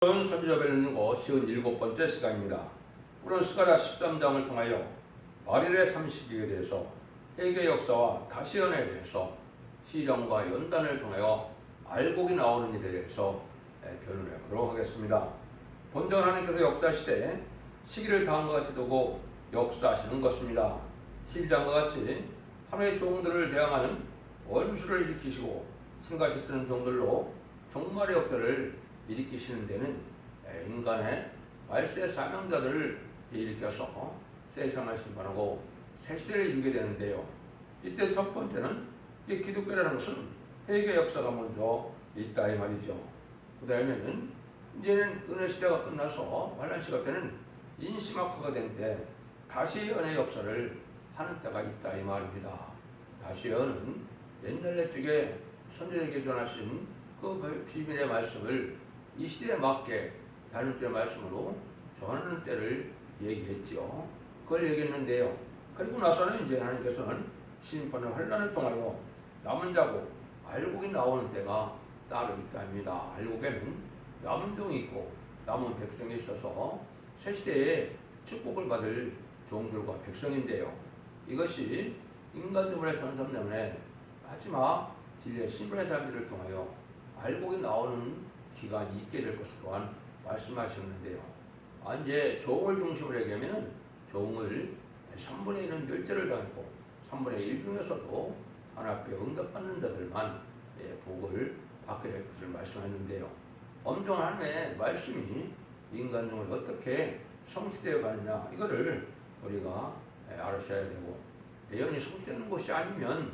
오늘은 선지자별로 거 57번째 시간입니다. 우리는 스가랴 13장을 통하여 말일의 30일에 대해서 회개 역사와 다시연에 대해서 시련과 연단을 통하여 알곡이 나오는 일에 대해서 변론해 보도록 하겠습니다. 본전 하나님께서 역사시대에 시기를 당한 것 같이 두고 역사하시는 것입니다. 12장과 같이 하나님의 종들을 대항하는 원수를 일으키시고 신같이 쓰는 종들로 종말의 역사를 일으키시는 데는 인간의 말세 사명자들을 일으켜서 세상을 심판하고 새 시대를 이루게 되는데요. 이때 첫 번째는 이 기독교라는 것은 회개 역사가 먼저 있다 이 말이죠. 그 다음에는 이제는 은혜 시대가 끝나서 환란 시간 때는 인심학화가 된 때 다시 연의 역사를 하는 때가 있다 이 말입니다. 다시 연은 옛날 쪽에 선지자에게 전하신 그 비밀의 말씀을 이 시대에 맞게 다른 때의 말씀으로 전하는 때를 얘기했지요. 그걸 얘기했는데요. 그리고 나서는 이제 하나님께서는 심판의 환란을 통하여 남은 자고 알곡이 나오는 때가 따로 있다 합니다. 알곡에는 남은 종이 있고 남은 백성이 있어서 새 시대에 축복을 받을 종들과 백성인데요. 이것이 인간들의 전선 때문에 마지막 진리의 신분의 달기를 통하여 알곡이 나오는 기간이 있게 될 것을 또한 말씀하셨는데요. 이제 종을 중심으로 얘기하면 종을 3분의 1은 멸절을 당했고 3분의 1 중에서도 하나님께 응답받는 자들만 복을 받게 될 것을 말씀했는데요. 엄정 하나님의 말씀이 인간 중을 어떻게 성취되어 가느냐 이거를 우리가 알아셔야 되고 예언이 성취되는 것이 아니면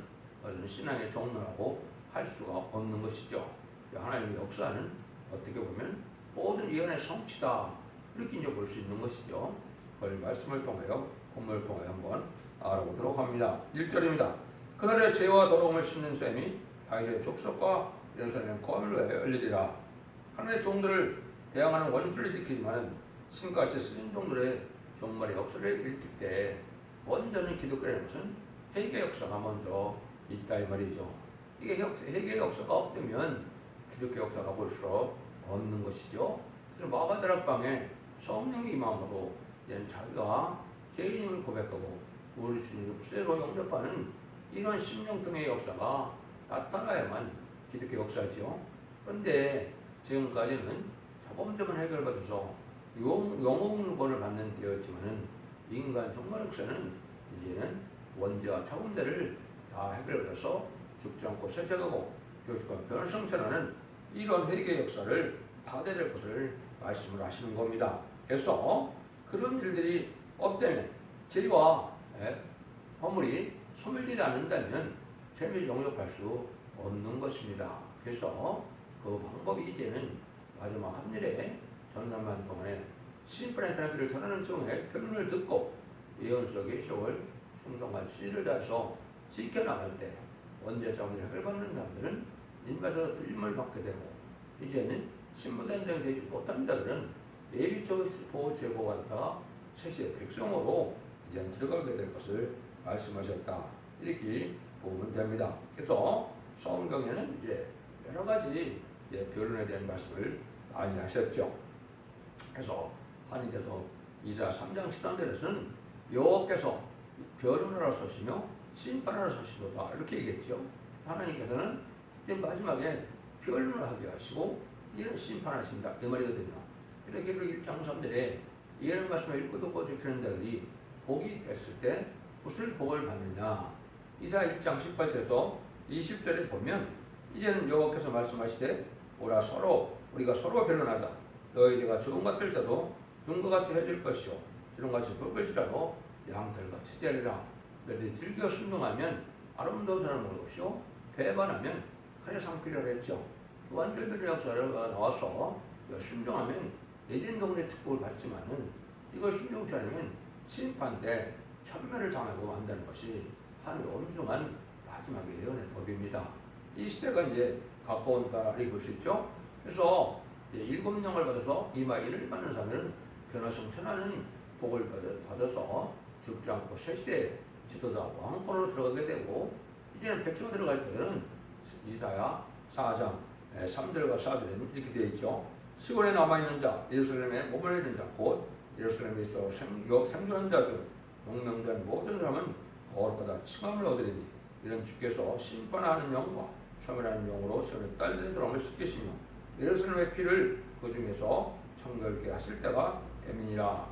신앙의 종로라고 할 수가 없는 것이죠. 하나님의 역사는 어떻게 보면 모든 예언의 성취다 이렇게 이제 볼 수 있는 것이죠. 그걸 말씀을 통하여 본문을 통하여 한번 알아보도록 합니다. 1절입니다. 그날의 죄와 더러움을 씹는 셈이 다윗의 족속과 예루살렘 거민을 열리리라. 하나님의 종들을 대항하는 원수를 일으키지만 신같이 쓰는 종들의 종말의 역사를 일으킬 때 먼저는 기독교라는 것은 회개 역사가 먼저 있다 이 말이죠. 이게 회개 역사가 없다면 기독교 역사가 볼수록 없는 것이죠. 그래서 마가다락방에 성령의 임함으로 자기가 죄인임을 고백하고 우리 주님을 구세로 영접하는 이런 심령통의 역사가 나타나야만 기독교 역사죠. 그런데 지금까지는 자범죄만 해결받아서 영혼권을 받는 되었지만은 인간 정말 역사는 이제는 원죄와 자범죄를 다 해결받아서 죽지 않고 세세하고 교육과 변을 성천하는 이런 회개 역사를 받아야 될 것을 말씀을 하시는 겁니다. 그래서 그런 일들이 없다면 죄와 허물이 소멸되지 않는다면 죄를 영접할 수 없는 것입니다. 그래서 그 방법이 이제는 마지막 한일에 전산만 동안에 심판의 달기를 전하는 중에 결론을 듣고 예언 속의 쇼를 충성과 지혜를 다해서 지켜나갈 때 원죄 자문을 해결받는 사람들은 인마저 들림을 받게 되고 이제는 신부단장이 되지 못한 자들은 예비적 보호 제보가 받다가 새시의 백성으로 이제 들어가게 될 것을 말씀하셨다 이렇게 보면 됩니다. 그래서 성경에는 이제 여러 가지 변론에 대한 말씀을 많이 하셨죠. 그래서 하나님께서 이사야 3장 13절에서는 여호와께서 변론하러 서시며 심판하러 서시도다 이렇게 얘기했죠. 하나님께서는 이제 마지막에 변론을 하게 하시고 이런 심판하신다 이 말이거든요. 그래서 계속 1장 3절에 이런 말씀을 읽고 듣고 지키는 자들이 복이 됐을 때 무슨 복을 받느냐. 이사야 1장 18절에서 20절에 보면 이제는 여호와께서 말씀하시되 오라 우리가 서로 변론하자. 너희 죄가 주름 같을 때도 눈과 같이 해질 것이요 주름같이 붉을지라도 양털같이 되리라. 너희들이 즐겨 순종하면 아름다운 사람을 먹을 것이요 배반하면 칼에 삼키리라 했죠. 완전별의 역사가 나와서 순종하면 에덴 동네 축복을 받지만은 이걸 순종치 않으면 심판 때 천멸을 당하고 한다는 것이 하나님의 엄중한 마지막의 예언의 법입니다. 이 시대가 이제 가까운다 이렇게 볼 수 있죠. 그래서 7영을 받아서 이마일을 받는 사람들은 변화성천하는 복을 받아서 죽지 않고 새 시대에 지도자 왕권으로 들어가게 되고 이제는 백성 들어갈 때는 이사야 4장 3절과 4절에는 이렇게 되어 있죠. 시골에 남아있는 자, 예루살렘에 머물러 있는 자, 곧 예루살렘에 있어 생존한 자 중 용명된 모든 사람은 거룩하다 칭함을 얻으리니 이런 주께서 심판하는 영과 처벌하는 영으로 시온에 딸린 사람을 씻기시며 예루살렘의 피를 그 중에서 청결케 하실 때가 되민이라.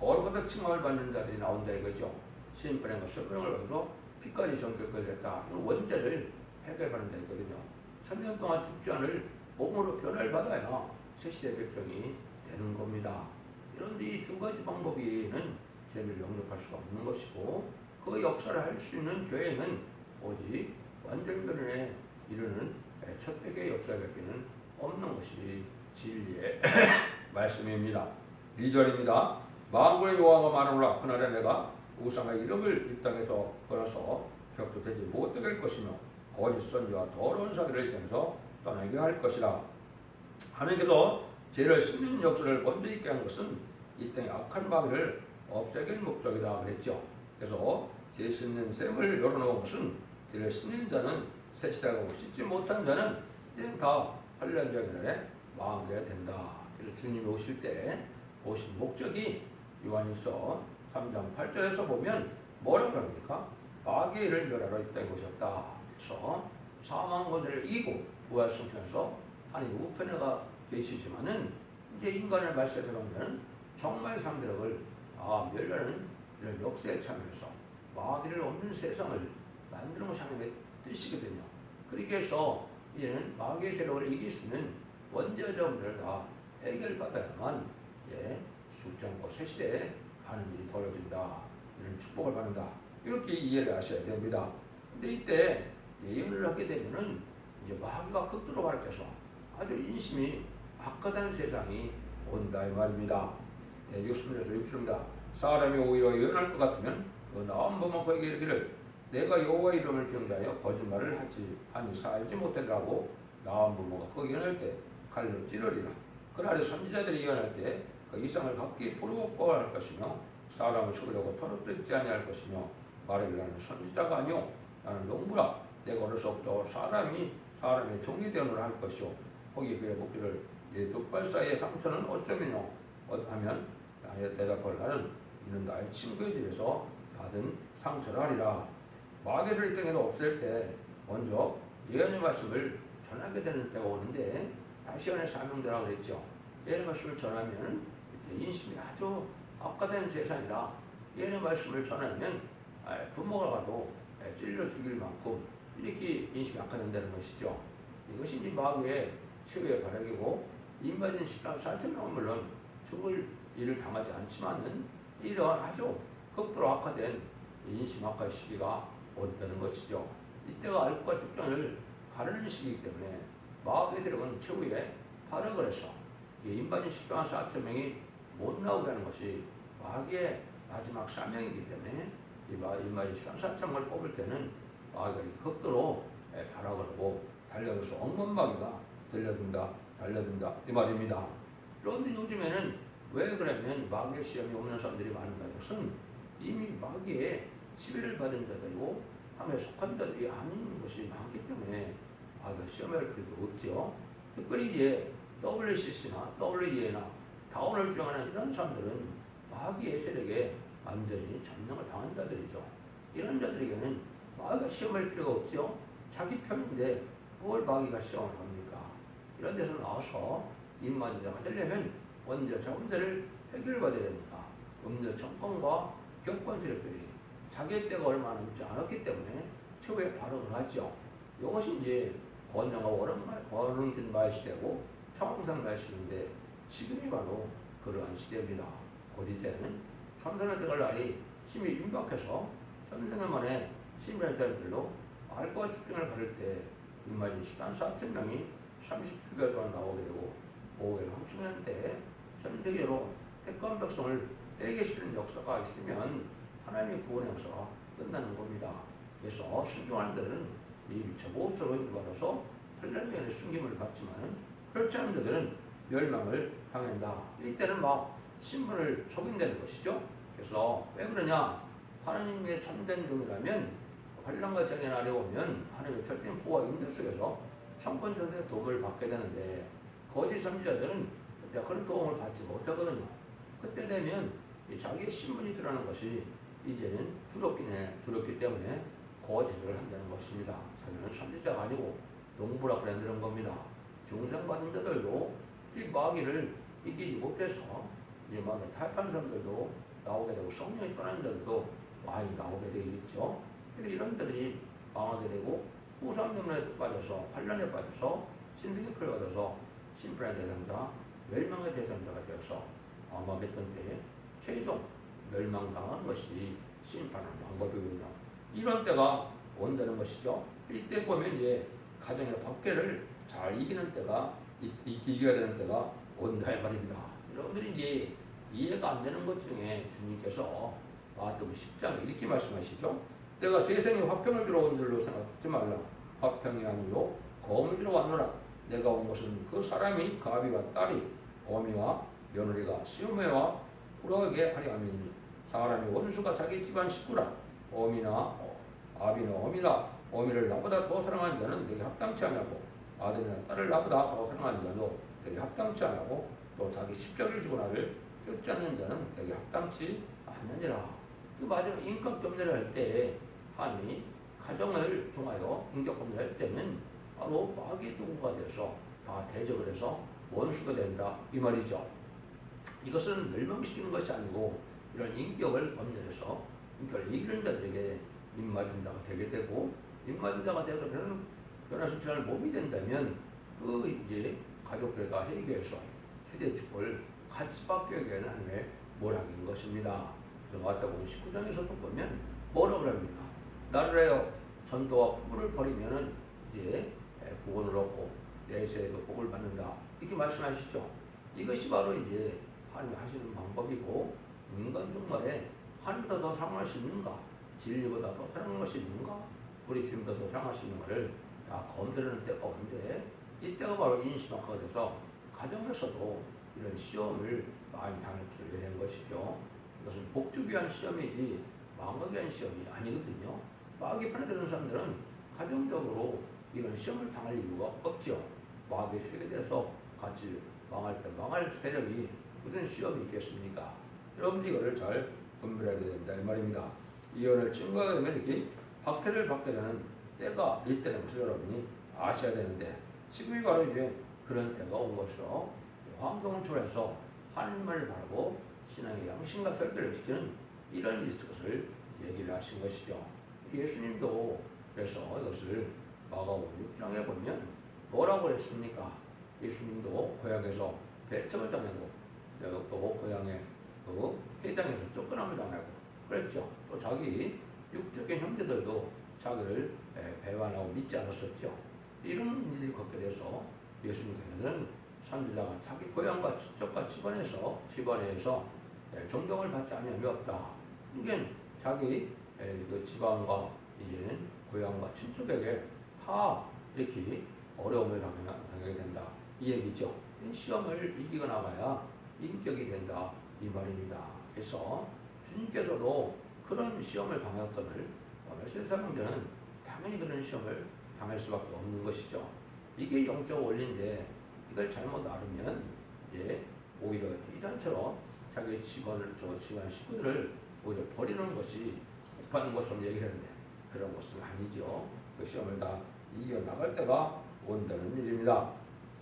거룩하다 칭함을 받는 자들이 나온다 이거죠. 심판과 처벌을 얻어서 피까지 정결까지 됐다. 이 원죄를 해결받는다 이거든요. 1000년 동안 죽지 않을 몸으로 변화를 받아야 새시대 백성이 되는 겁니다. 그런데 이 두 가지 방법 외에는 죄를 용납할 수가 없는 것이고 그 역사를 할 수 있는 교회는 오직 완전 변론에 이르는 첫 백의 역사밖에는 없는 것이 진리의 말씀입니다. 2절입니다. 만군의 여호와가 말하노라. 그날에 내가 우상의 이름을 이 땅에서 걸어서 격도 되지 못하게 할 것이며 거짓 선지와 더러운 사기를 이땅에서 떠나게 할 것이라. 하나님께서 죄를 씻는 역사를 먼저 있게 한 것은 이 땅의 악한 마귀를 없애길 목적이다 그랬죠. 그래서 죄 씻는 셈을 열어놓은 것은 죄를 씻는 자는 새시다고 씻지 못한 자는 이제 다 환란적인 날에 망하게 된다. 그래서 주님이 오실 때 오신 목적이 요한일서 3장 8절에서 보면 뭐라고 합니까? 마귀의 일을 멸하러 이 땅에 오셨다. 그래서 사망 권세를 이기고 부활 승천해서 하나님 우편에가 계시지만은 이제 인간을 말세하면 정말 상대력을 멸하는 이런 역사에 참여해서 마귀를 없는 세상을 만드는 것이 하나님의 뜻이거든요. 그렇게 해서 이제는 마귀의 세력을 이길 수 있는 원죄자들을 다 해결받아야만 이제 죽지 않고 새 시대에 가는 일이 벌어진다. 이런 축복을 받는다. 이렇게 이해를 하셔야 됩니다. 근데 이때 예언을 하게 되면은 이제 마귀가 극도로 밝혀서 아주 인심이 악하다는 세상이 온다 이 말입니다. 60절에서 6절입니다. 사람이 오히려 예언할 것 같으면 그 나온 법만 그에게 이르기를 내가 여호와의 이름을 경배하여 거짓말을 하니 살지 못하리라고 나온 부모가 그 예언할 때 칼로 찌르리라. 그날에 선지자들이 예언할 때 그 이상을 각기 부러워할 것이며 사람을 죽이려고 터놓지 아니할 것이며 말하기를 나는 선지자가 아니오 나는 농부라. 내가 어려서부터 사람의 종이 되노라 할 것이오. 거기 그의 묻기를 네 두 발 사이의 상처는 어쩌면요 하면 나의 대답을 하는 이는 나의 친구의 집에서 받은 상처를 하리라. 마귀를 이 땅에서 없앨 때 먼저 예언의 말씀을 전하게 되는 때가 오는데 다시 예언의 사명대라고 그랬죠. 예언의 말씀을 전하면 인심이 아주 악화된 세상이라 예언의 말씀을 전하면 부모가 가도 찔러 죽일 만큼 이렇게 인심이 악화된다는 것이죠. 이것이 이제 마귀의 최후의 발악이고 인바진 14,000명은 물론 죽을 일을 당하지 않지만은 이러한 아주 극도로 악화된 인심 악화 시기가 온다는 것이죠. 이때가 알과 죽전을 가르는 시기이기 때문에 마귀의 세력은 최후에 발악을 해서 인바진 14,000명이 못 나오게 하는 것이 마귀의 마지막 사명이기 때문에 인바진 14,000명을 뽑을 때는 마귀가 극도로 발악을 하고 달려들어서 억만마귀가 달려든다 이 말입니다. 그런데 요즘에는 왜 그러면 마귀의 시험이 없는 사람들이 많은가? 이것은 이미 마귀의 지배를 받은 자들이고 함에 속한 자들이 아닌 것이 많기 때문에 마귀가 시험할 필요도 없죠. 특별히 이제 WCC나 WE나 다운을 주장하는 이런 사람들은 마귀의 세력에 완전히 점령을 당한 자들이죠. 이런 자들에게는 마귀가 시험할 필요가 없죠. 자기 편인데 뭘 마귀가 시험을 합니까? 이런 데서 나와서 입만자가 되려면 원죄 자문제를 해결받아야 됩니다. 음주 정권과 격권 세력들이 자기 때가 얼마 남지 않았기 때문에 최후에 발언을 하죠. 이것이 이제 권영하고 어른된 말 시대고 청상 말 시대인데 지금이 바로 그러한 시대입니다. 곧 이제는 천선에 들어갈 날이 심히 임박해서 천생년 만에 신변자들로 말과 축경을 가를 때 인마진 14,000명이 37개월 동안 나오게 되고 5월 황충년 때 전 세계로 택한 백성을 회개시키는 역사가 있으면 하나님의 구원의 역사가 끝나는 겁니다. 그래서 순종하는 자들은 미처 모처로 인도받아서 천년전의 숨김을 받지만 그렇지 않은 자들은 멸망을 당한다. 이때는 막 신분을 속인다는 것이죠. 그래서 왜 그러냐? 하나님의 참된 종이라면 환난과 재앙의 날에 오면 하나님의 절대적인 보호와 인도 속에서 천권천사의 도움을 받게 되는데 거짓 선지자들은 그런 도움을 받지 못하거든요. 그때 되면 자기의 신분이 드러나는 것이 이제는 두렵기 때문에 거짓을 한다는 것입니다. 자기는 선지자가 아니고 농부라 그런다는 겁니다. 중생받은 자들도 이 마귀를 이기지 못해서 이제 마귀 타협하는 사람들도 나오게 되고 성령이 떠나는 자들도 많이 나오게 되겠죠. 그래서 이런 자들이 망하게 되고 후삼염에 빠져서 환란에 빠져서 신승에 풀려받아서 심판의 대상자, 멸망의 대상자가 되어서 아마겟돈 때에 최종 멸망당하는 것이 심판의 방법이거든요. 이런 때가 온다는 것이죠. 이때 보면 이제 가정의 박해를 잘 이기는 때가 이겨야 되는 때가 온다 이 말입니다. 여러분들이 이제 이해가 안 되는 것 중에 주님께서 마태복음 10장에 이렇게 말씀하시죠. 내가 세상에 화평을 주러 온 줄로 생각하지 말라. 화평이 아니요 검을 주러 왔노라. 내가 온 것은 그 사람이 가비와 딸이 어미와 며느리가 시어머니와 불화하게 하려 함이니 사람이 원수가 자기 집안 식구라. 어미나 아비나 어미나 어미를 나보다 더 사랑하는 자는 내게 합당치 않냐고 아들이나 딸을 나보다 더 사랑하는 자도 내게 합당치 않냐고 또 자기 십자가를 지고 나를 쫓지 않는 자는 내게 합당치 않느니라. 그 마지막 인격 범죄를 할 때 하나님이 가정을 통하여 인격 범죄를 할 때는 바로 마귀의 도구가 되어서 다 대적을 해서 원수가 된다 이 말이죠. 이것은 멸망시키는 것이 아니고 이런 인격을 범죄해서 인격을 이기는 자들에게 입맞은 자가 되게 되고 입맞은 자가 되면 변화시키지 않을 몸이 된다면 그 이제 가족들과 회개해서 세대 축복을 같이 받게 하는 하나님의 모락인 것입니다. 그래서 마태복음 19장에서도 보면 뭐라고 합니까? 나를 하여 전도와 부부를 버리면은 이제 구원을 얻고 내세에도 복을 받는다 이렇게 말씀하시죠. 이것이 바로 이제 하나님 하시는 방법이고 인간 정말에 하나님보다 더 사랑할 수 있는가? 진리보다 더 사랑할 수 있는가? 우리 주님보다 더 사랑할 수 있는가를 다 검토하는 때가 오는데 이때가 바로 인신학화가 돼서 가정에서도 이런 시험을 많이 당할 수 있게 된 것이죠. 이것은 복주기 위한 시험이지 망하기 위한 시험이 아니거든요. 마귀 편에 드는 사람들은 가정적으로 이런 시험을 당할 이유가 없죠. 마귀의 세력에 대해서 같이 망할 때 망할 세력이 무슨 시험이 있겠습니까? 여러분들 이거를 잘 분별해야 된다 이 말입니다. 이혼을 증거하게 되면 이렇게 박해를 받게 되는 때가 이때는 것을 여러분이 아셔야 되는데 지금이 바로 이제 그런 때가 온 것으로 환경을 초래해서 하나님을 바라고 신앙의 양심과 절대를 지키는 이런 일이 있을 것을 얘기를 하신 것이죠. 예수님도 그래서 이것을 마가복음 6장에 보면 뭐라고 했습니까? 예수님도 고향에서 배척을 당하고 또 고향에 또 회당에서 쫓겨남을 당하고 그랬죠. 또 자기 육적인 형제들도 자기를 배반하고 믿지 않았었죠. 이런 일이 겪게 돼서 예수님께서는 선지자가 자기 고향과 친척과 집안에서 존경을 받지 아니함이 없다. 이게 자기 그 집안과 이제는 고향과 친척에게 다 이렇게 어려움을 당하게 된다. 이 얘기죠. 시험을 이기고 나가야 인격이 된다. 이 말입니다. 그래서 주님께서도 그런 시험을 당했거늘 세상들은 당연히 그런 시험을 당할 수밖에 없는 것이죠. 이게 영적 원리인데 이걸 잘못 알으면 오히려 이단처럼 자기 집안 식구들을 오히려 버리는 것이 못하는 것처럼 얘기를 하는데 그런 것은 아니죠. 그 시험을 다 이겨나갈 때가 온다는 일입니다.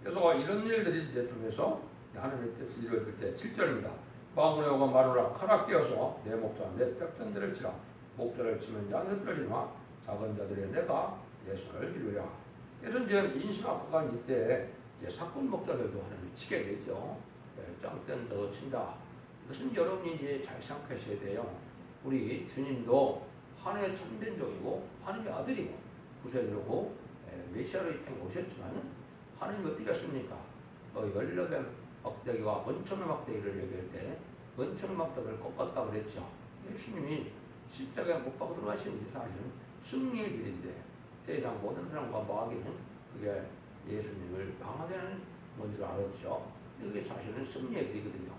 그래서 이런 일들이 이제 통해서 하나님의 뜻을 이루어질 때 7절입니다. 마구네오가 마누라 칼아 끼어서 내 목자 내 짝전들을 치라. 목자를 치면 양이 흐트러지나 작은 자들의 내가 내 손을 이루랴. 그래서 이제 인신학과가 이때 이제 사건 목자들도 하나님이 치게 되죠. 짱뜬 자도 친다. 이것은 여러분이 이제 잘 생각하셔야 돼요. 우리 주님도 하나님의 참된 종이고 하나님의 아들이고 구세주고 메시아로 이 땅에 오셨지만 하나님이 어떻게 했습니까? 18 막대기와 은총의 막대기를 얘기할 때 은총의 막대기를 꺾었다고 그랬죠. 예수님이 십자가에 못 박고 들어가신 일이 사실은 승리의 길인데 세상 모든 사람과 마귀는 그게 예수님을 망하게 하는 뭔지를 알았죠. 그게 사실은 승리의 길이거든요.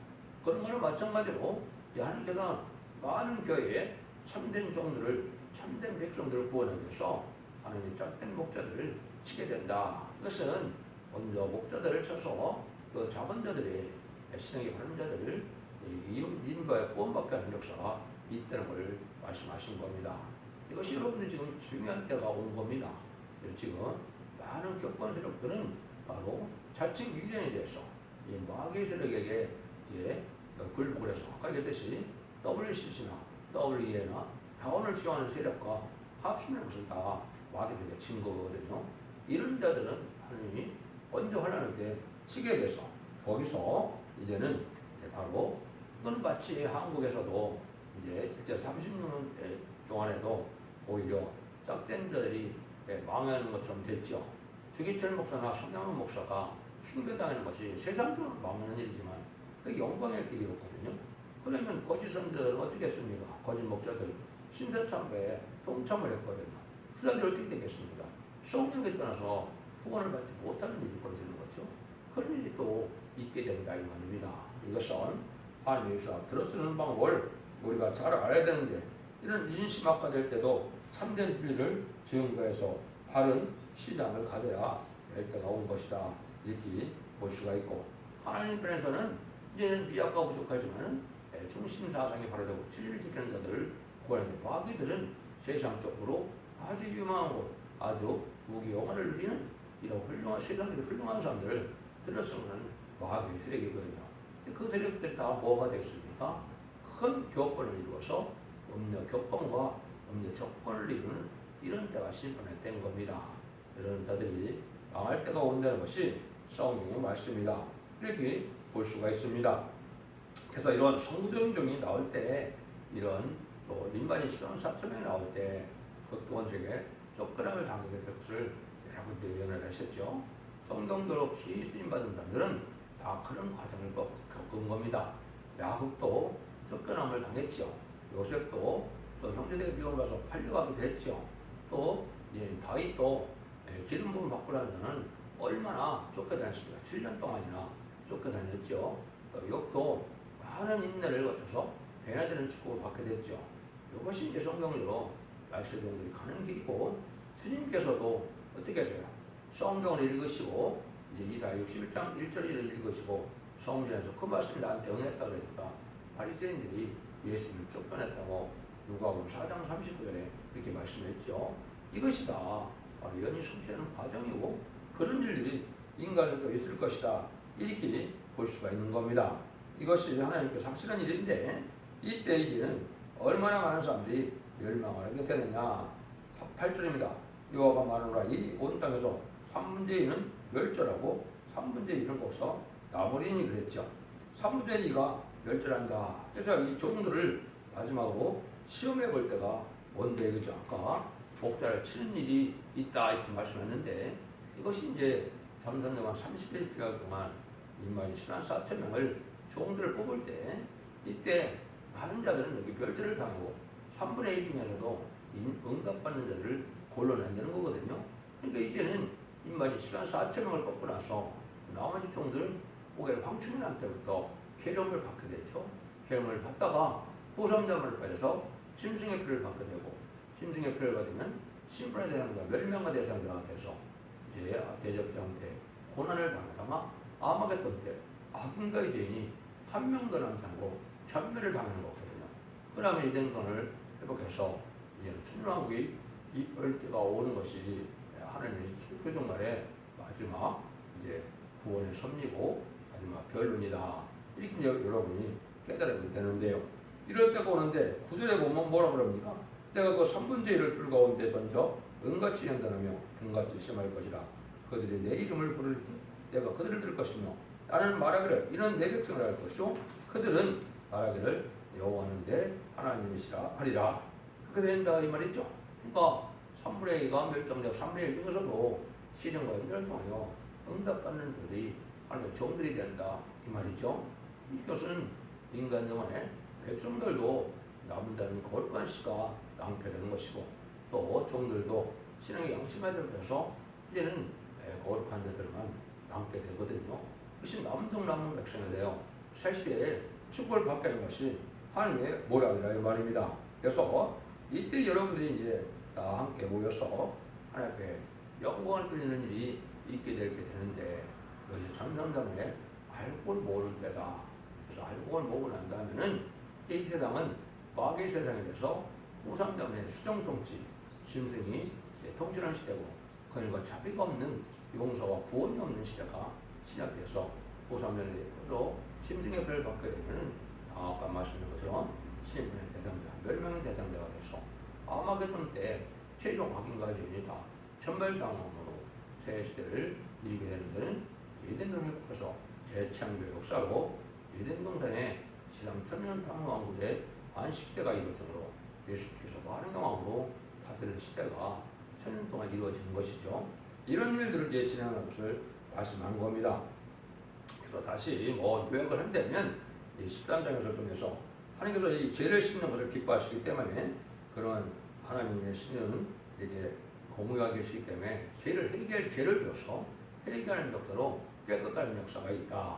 그런 거는 마찬가지로 하나님께서 많은 교회에 참된 종들을 참된 백성들을 구원하기 위해서 하나님의 짝된 목자들을 치게 된다. 이것은 먼저 목자들을 쳐서 그 작은 자들이 신에게 바른 자들을 인과에 구원받게 하는 역사가 있다는 걸 말씀하신 겁니다. 이것이 여러분들 지금 중요한 때가 온 겁니다. 지금 많은 격권 세력들은 바로 자칭 위기에 대해서 마귀의 세력에게 굴복을 해서 아까 얘기했듯이 WCC나 WEA나 다원을 지원하는 세력과 합심하는 것을 다 마귀에게 친 거거든요. 이런 자들은 하나님이 먼저 환난할 때 치게 돼서 거기서 이제는 바로 그건 마치 한국에서도 이제 실제 36년 동안에도 오히려 짝된 자들이 망하는 것처럼 됐죠. 최기철 목사나 손양원 목사가 흉배당하는 것이 세상적으로 망하는 일이지만 그 영광의 길이었거든요. 그러면 거짓 선지자들은 어떻게 했습니까? 거짓 목자들 신사참배에 동참을 했거든요. 그 사람들이 어떻게 되겠습니까? 성령에 떠나서 후원을 받지 못하는 일이 벌어지는 거죠. 그런 일이 또 있게 된다 이 말입니다. 이것은 하나님의 역사 들어쓰는 방법을 우리가 잘 알아야 되는데 이런 인심학과 될 때도 참된 진리를 증거해서 바른 신앙을 가져야 될 때가 온 것이다 이렇게 볼 수가 있고 하나님 편에서는 이제는 미약과 부족하지만 중심사상이 바로되고 진리를 지키는 자들을 구하는데 마귀들은 세상적으로 아주 유망하고 아주 무기영화를 누리는 이런 훌륭한 세상적으로 훌륭한 사람들을 들어쓰는 마귀의 세력이거든요. 그 세력들이 다 뭐가 됐습니까? 큰 교권을 이루어서 음녀 교권과 음녀 적권을 이루는 이런 때가 심판에 된 겁니다. 이런 자들이 망할 때가 온다는 것이 성경의 말씀이다. 이렇게 볼 수가 있습니다. 그래서 이런 성부적인 종이 나올 때 이런 또 일반인 시간 4천명이 나올 때 그것에게 접근함을 당하게 될 것을 여러분들이 예언을 하셨죠. 성경대로 키 쓰임받은 사람들은 다 그런 과정을 겪은 겁니다. 야곱도 접근함을 당했죠. 요셉도 또 형제들에게 미움을 받아서 팔려가기도 했죠. 또 다윗도 기름 부음 바꾸라는 얼마나 쫓겨다녔습니까? 7년 동안이나 쫓겨다녔죠. 욥도 많은 인내를 거쳐서 배나되는 축복을 받게 됐죠. 이것이 이제 성경으로 말씀들이 가는 길이고 주님께서도 어떻게 하세요? 성경을 읽으시고 이제 이사야 61장 1절을 읽으시고 성전에서 그 말씀이 나한테 응했다 그러니까 바리새인들이 예수님을 쫓겨냈다고 누가복음 4장 39절에 그렇게 말씀했죠. 이것이다. 바로 연이 성취하는 과정이고 그런 일들이 인간에도 있을 것이다. 이렇게 볼 수가 있는 겁니다. 이것이 하나님께서 하시는 일인데 이때 이제는 얼마나 많은 사람들이 멸망을 하게 되느냐. 8절입니다. 여호와가 말하노라 이 온 땅에서 3분의 2는 멸절하고 3분의 1은 거기서 나버리니 그랬죠. 3분의 2가 멸절한다. 그래서 이 종들을 마지막으로 시험해 볼 때가 뭔데 그죠? 아까 목자를 치는 일이 있다 이렇게 말씀했는데 이것이 이제 잠선동안 30일 동안 인마이 140,000명을 종들을 뽑을 때 이때 많은 자들은 여기 멸절을 당하고 3분의 1 중에서도 응답받는 자들을 골라낸다는 거거든요. 그러니까 이제는 인마이 140,000명을 뽑고 나서 나머지 종들은 오히려 황충민한테부터 계름을 받게 되죠. 계름을 받다가 보상자문을 받아서 심승의 피를 받게 되고 심승의 피를 받으면 심판의 대상자, 멸망의 대상자가 돼서 이제 대적자한테 고난을 당하다가 아마겟돈 때 악인과의 죄인이 한 명도 남지 않고 전멸을 당하는 거거든요. 그 다음에 이된 건을 회복해서 이제 천년왕국이 이럴 때가 오는 것이 하나님의 표정말의 마지막 이제 구원의 섭리고 마지막 변론이다. 이렇게 이제 여러분이 깨달으면 되는데요. 이럴 때가 오는데 구절에 보면 뭐라 그럽니까? 내가 그 3분의 1을 불가운데 던져 은같이 연단하며 금같이 심할 것이라. 그들이 내 이름을 부를 때 내가 그들을 들 것이며 나는 말하기를 이는 내 백성을 할 것이요 그들은 말하기를 여호와는 하나님이시라 하리라. 그렇게 된다 이 말이죠. 그러니까 3분의 2가 멸종되고 3분의 1 중에서도 시련과 연단을 통하여 응답받는 들이 하나님의 종들이 된다 이 말이죠. 이것은 인간 영혼에 백성들도 남다른 거룩한 씨가 남게 되는 것이고 또 종들도 신앙의 양심에 들어서 이제는 거룩한 자들만 남게 되거든요. 그것이 남동남은 백성이 돼요. 새 시대에 축복을 받게 되는 것이 하나님의 모양이라 이 말입니다. 그래서 이때 여러분들이 이제 다 함께 모여서 하나님께 영광을 돌리는 일이 있게 되는데 그것이 전성전에 알곡을 모으는 때다. 그래서 알곡을 모으고 난 다음에는 이 세상은 마귀의 세상이 돼서 우상자문의 수정통치, 짐승이 통치하는 시대고 그들과 자비가 없는 용서와 구원이 없는 시대가 시작돼서 우상자문에도 짐승의 벌을 받게 되면은 아까 말씀드린 것처럼 신분의 대상자, 멸망의 대상자가 돼서 아마겟돈 때 최종 확인과 죄인이 다 천멸당함으로 새 시대를 이루게 되는 데는 에덴을 회복해서 재창조 역사로 에덴 동산의 지상 천년 왕국의 안식시대가 이루어지므로 예수께서 많은 영광으로 다스리는 시대가 천년 동안 이루어지는 것이죠. 이런 일들을 이제 진행하는 것을 말씀한 겁니다. 그래서 다시 요약을 한다면 이 13장에서 통해서 하나님께서 이 죄를 씻는 것을 기뻐하시기 때문에 그런 하나님의 신은 이제 공유가 계시기 때문에 죄를 줘서 회개하는 역사로 깨끗하는 역사가 있다.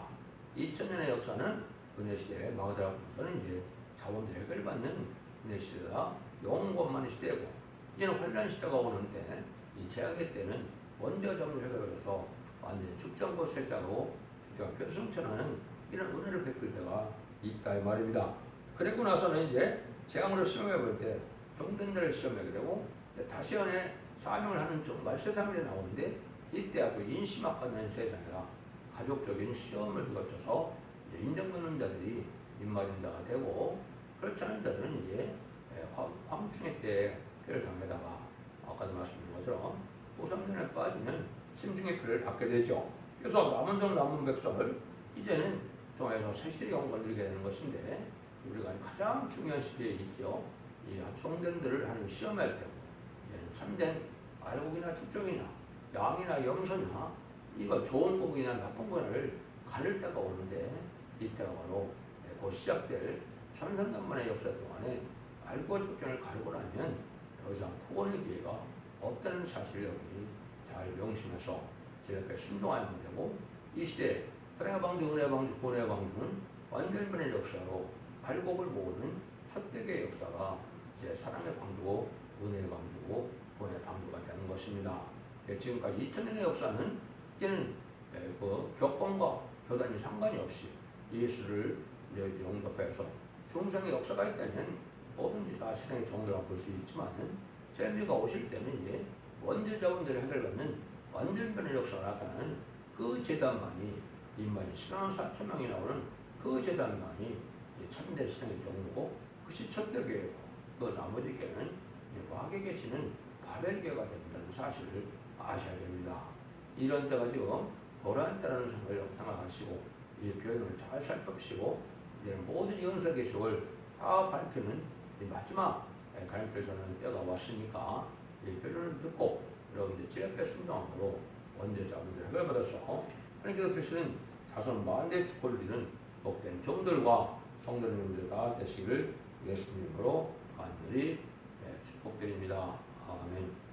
2000년의 역사는 은혜 시대에 마가다라는 이제 자본들 해결받는 은혜 시대다. 영원만의 시대고 이제는 환란 시대가 오는데 이 재앙의 때는 먼저 자본을 해결해서 완전 축정과 세상으로 축정 표승천하는 이런 은혜를 베풀 때가 있다 이 말입니다. 그리고 나서는 이제 재앙으로 시험해 볼 때 정든들을 시험하게 되고 다시 안에 사명을 하는 정말 세상이 나오는데 이때 아주 인심학하는 세상이라 가족적인 시험을 거쳐서 인정받는 자들이 입맞은 자가 되고 그렇지 않은 자들은 이제 황충의 때 피를 당해다가 아까도 말씀드린 것처럼 우상전에 빠지면 심승의 피를 받게 되죠. 그래서 남은 백성을 이제는 통해서 새시대의 영광을 누리게 되는 것인데 우리가 가장 중요한 시대에 있죠. 이 성전들을 하는 시험할 때고 이제는 참된 알곡이나 축적이나 양이나 염소나 이거 좋은 고기나 나쁜 고기를 가릴 때가 오는데 이때가 바로 곧 시작될 천상년만의 역사 동안에 알고 축적을 가리고 나면 더 이상 구원의 기회가 없다는 사실을 여러분이 잘 명심해서 제 옆에 순종하면 되고 이 시대에 은혜 방주, 은혜 방주, 구원의 방주는 완전변의 역사로 알곡을 모으는 첫 대의 역사가 이제 사랑의 방주고 은혜의 방주고 구원의 방주가 되는 것입니다. 지금까지 2000년의 역사는 이제는 그 교권과 교단이 상관이 없이 예수를 영접해서 중생의 역사가 있다면 뭐든지 다 신앙의 정도라고 볼 수 있지만은 재미가 오실 때는 이제 원죄 자원들을 해결받는 완전변의 역사가 나타나는 그 재단만이 인만이 10만 4천 명이 나오는 그 재단만이 참된 신앙의 정도고 그것이 첫대교회고 그 나머지 교회는 과거에 계시는 바벨교회가 된다는 사실을 아셔야 됩니다. 이런 때가 지금 도란 때라는 생각을 생각하시고 이 교회를 잘 살펴보시고 이제는 모든 연설 계시록을 다 밝히는 이 마지막 가림길 전하는 때가 왔으니까 이 교회를 듣고 여러분들 제 앞에 순종함으로 원죄자분들 해결받아서 하나님께서 주시는 자손 만대 축복을 드리는 복된 종들과 성도님들과 되시기를 예수님으로 간절히 축복드립니다. 아멘.